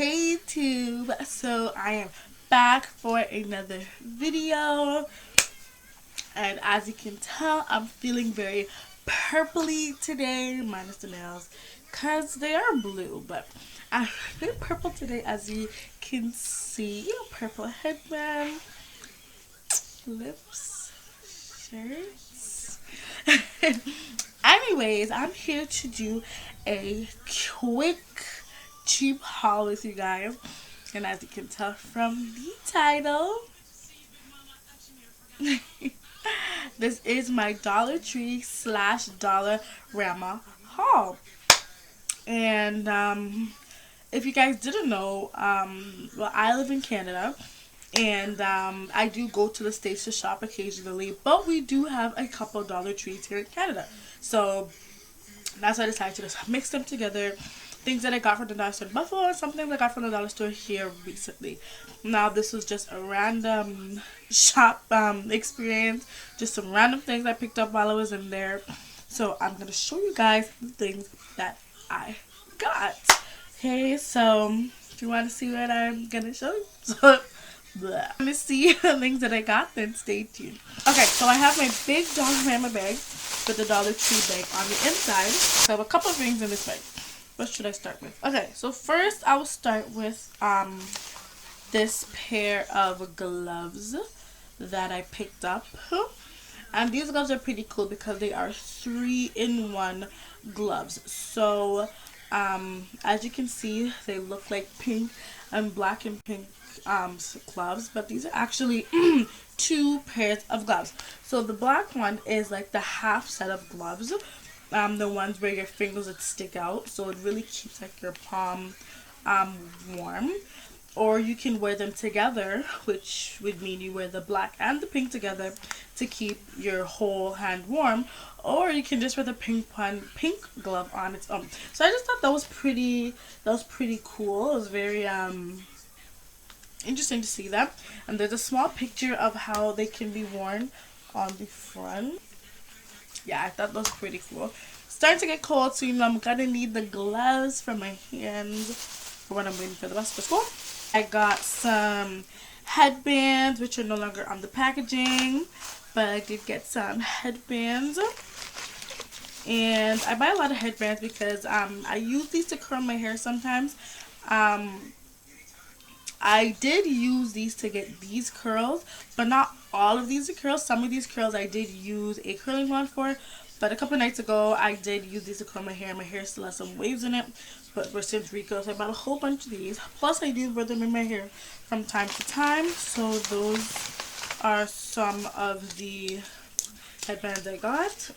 Hey YouTube, so I am back for another video, and as you can tell, I'm feeling very purpley today, minus the nails, because they are blue, but I'm very purple today, as you can see. Purple headband, lips, shirts. Anyways, I'm here to do a quick cheap haul with you guys, and as you can tell from the title, this is my Dollar Tree / Dollarama haul. And if you guys didn't know, well, I live in Canada, and I do go to the States to shop occasionally, but we do have a couple Dollar Trees here in Canada, so that's why I decided to just mix them together. Things that I got from the dollar store in Buffalo and something I got from the dollar store here recently. Now, this was just a random shop experience. Just some random things I picked up while I was in there. So, I'm going to show you guys the things that I got. Okay, so if you want to see what I'm going to show you. So, let me see the things that I got, then stay tuned. Okay, so I have my big Dollarama bag with the Dollar Tree bag on the inside. So I have a couple of things in this bag. What should I start with? Okay, so first I will start with this pair of gloves that I picked up. And these gloves are pretty cool because they are 3-in-1 gloves. So as you can see, they look like pink and black and pink gloves, but these are actually 2 pairs of gloves. So the black one is like the half set of gloves, the ones where your fingers would stick out, so it really keeps like your palm warm. Or you can wear them together, which would mean you wear the black and the pink together to keep your whole hand warm. Or you can just wear the pink glove on its own. So I just thought that was pretty cool. It was very interesting to see that. And there's a small picture of how they can be worn on the front. Yeah, I thought that was pretty cool. It's starting to get cold, so you know I'm gonna need the gloves for my hands for when I'm waiting for the bus for school. I got some headbands, which are no longer on the packaging, but I did get some headbands. And I buy a lot of headbands because I use these to curl my hair sometimes. I did use these to get these curls, but not all of these are curls. Some of these curls I did use a curling wand for, but a couple nights ago I did use these to curl my hair. My hair still has some waves in it, but we're still recurls, so I bought a whole bunch of these. Plus I do wear them in my hair from time to time, so those are some of the headbands I got.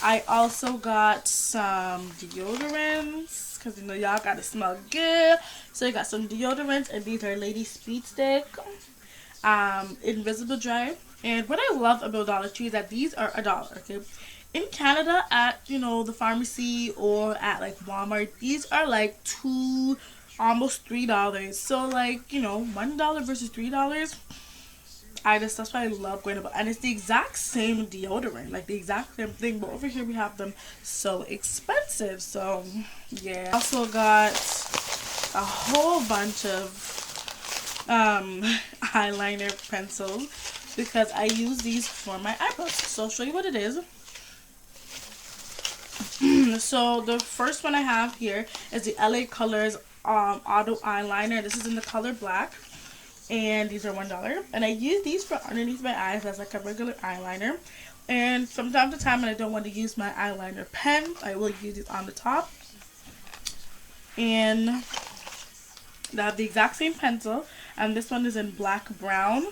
I also got some deodorants, because you know y'all gotta smell good. So I got some deodorants, and these are Lady Speed Stick, Invisible Dry. And what I love about Dollar Tree is that these are $1, okay? In Canada, at, you know, the pharmacy or at like Walmart, these are like $2, almost $3. So like, you know, $1 versus $3. That's why I love going about, and it's the exact same deodorant, like the exact same thing, but over here we have them so expensive. So yeah, also got a whole bunch of eyeliner pencils because I use these for my eyebrows. So I'll show you what it is. So the first one I have here is the LA Colors Auto Eyeliner. This is in the color black. And these are $1, and I use these for underneath my eyes as like a regular eyeliner. And from time to time when I don't want to use my eyeliner pen, I will use it on the top. And they have the exact same pencil, and this one is in black brown.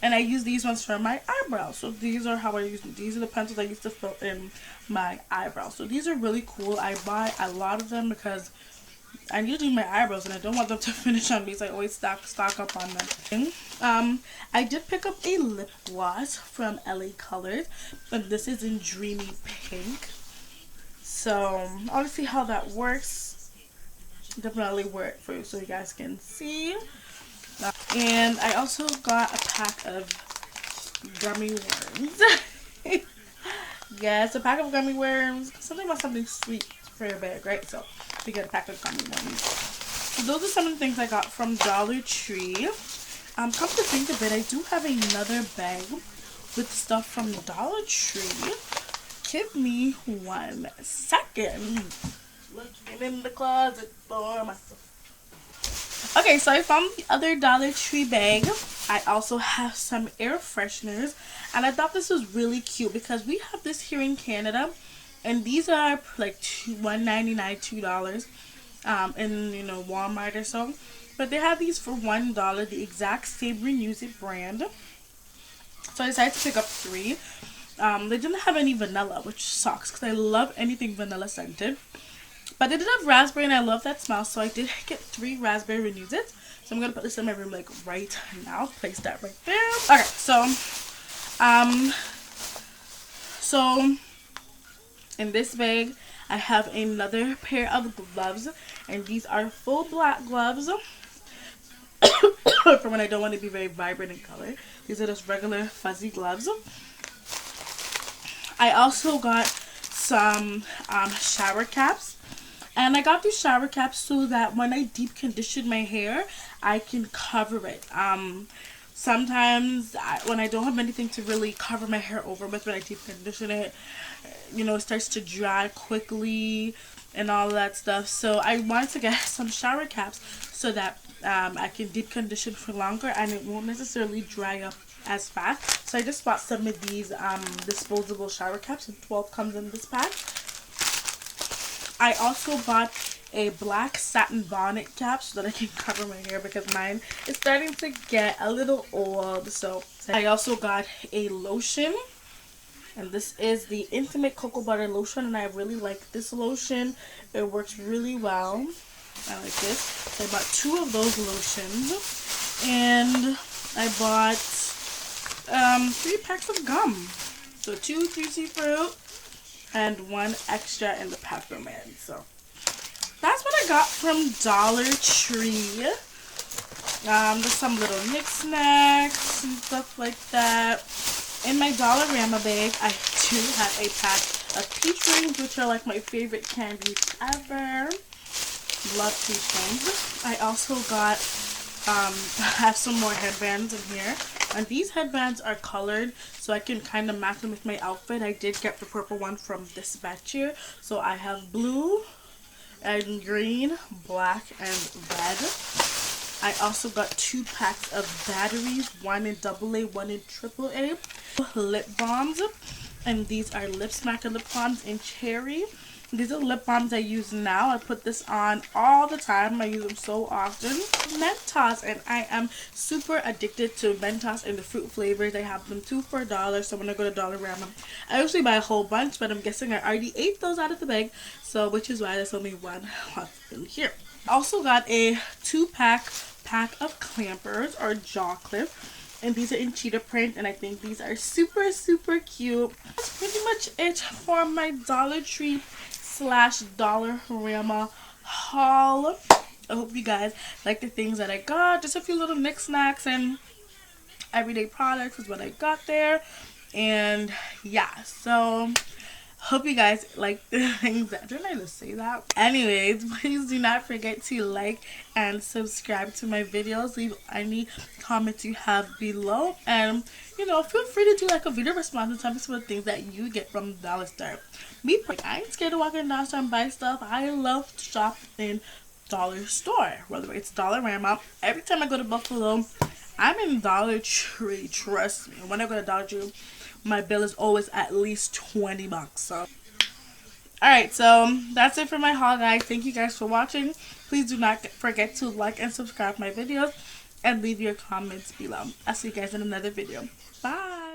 And I use these ones for my eyebrows. So these are how I use them. These are the pencils I used to fill in my eyebrows. So these are really cool. I buy a lot of them because I need to do my eyebrows and I don't want them to finish on me, so I always stock up on them. I did pick up a lip gloss from LA Colors, but this is in Dreamy Pink. So I'll see how that works. Definitely wear it for you so you guys can see. And I also got a pack of gummy worms. Yes, a pack of gummy worms. Something about something sweet for your bag, right? So to get a pack of gummy ones. So those are some of the things I got from Dollar Tree. Come to think of it, I do have another bag with stuff from Dollar Tree. Give me 1 second. Looking in the closet for myself. Okay, so I found the other Dollar Tree bag. I also have some air fresheners, and I thought this was really cute because we have this here in Canada, and these are like $1.99, $2 in, you know, Walmart or so. But they have these for $1, the exact same Renews It brand. So I decided to pick up 3. They didn't have any vanilla, which sucks because I love anything vanilla scented. But they did have raspberry, and I love that smell, so I did get 3 raspberry Renews It. So I'm gonna put this in my room like right now. Place that right there. Okay, so in this bag I have another pair of gloves, and these are full black gloves for when I don't want to be very vibrant in color. These are just regular fuzzy gloves. I also got some shower caps. And I got these shower caps so that when I deep condition my hair, I can cover it. Sometimes when I don't have anything to really cover my hair over with when I deep condition it, you know, it starts to dry quickly and all that stuff. So I wanted to get some shower caps so that I can deep condition for longer and it won't necessarily dry up as fast. So I just bought some of these disposable shower caps, and 12 comes in this pack. I also bought a black satin bonnet cap so that I can cover my hair because mine is starting to get a little old. So I also got a lotion, and this is the Intimate Cocoa Butter Lotion, and I really like this lotion. It works really well. I like this. So I bought 2 of those lotions, and I bought 3 packs of gum. So 2 Juicy Fruit and 1 extra in the peppermint. So that's what I got from Dollar Tree. There's some little knickknacks and stuff like that. In my Dollarama bag, I do have a pack of peach rings, which are like my favorite candies ever. Love peach rings. I also got have some more headbands in here, and these headbands are colored so I can kind of match them with my outfit. I did get the purple one from this batch here, so I have blue and green, black and red. I also got 2 packs of batteries, 1 in AA, 1 in AAA. Lip balms, and these are Lip Smacker lip balms in cherry. These are lip balms I use now. I put this on all the time. I use them so often. Mentos, and I am super addicted to Mentos and the fruit flavors. I have them 2 for $1. So when I go to Dollarama, I usually buy a whole bunch, but I'm guessing I already ate those out of the bag, so which is why there's only 1 left in here. I also got a 2-pack of clampers or jaw clip, and these are in cheetah print, and I think these are super cute. That's pretty much it for my Dollar Tree / Dollarama haul. I hope you guys like the things that I got. Just a few little knickknacks and everyday products is what I got there. And yeah, so hope you guys like the things that, didn't I just say that? Anyways, please do not forget to like and subscribe to my videos. Leave any comments you have below, and you know, feel free to do like a video response and tell me some of the things that you get from the dollar store. Me, I ain't scared to walk in the dollar store and buy stuff. I love to shop in dollar store, whether it's Dollarama. Every time I go to Buffalo, I'm in Dollar Tree. Trust me. When I go to Dollar Tree, my bill is always at least $20. So alright, so that's it for my haul, guys. Thank you guys for watching. Please do not forget to like and subscribe my videos and leave your comments below. I'll see you guys in another video. Bye.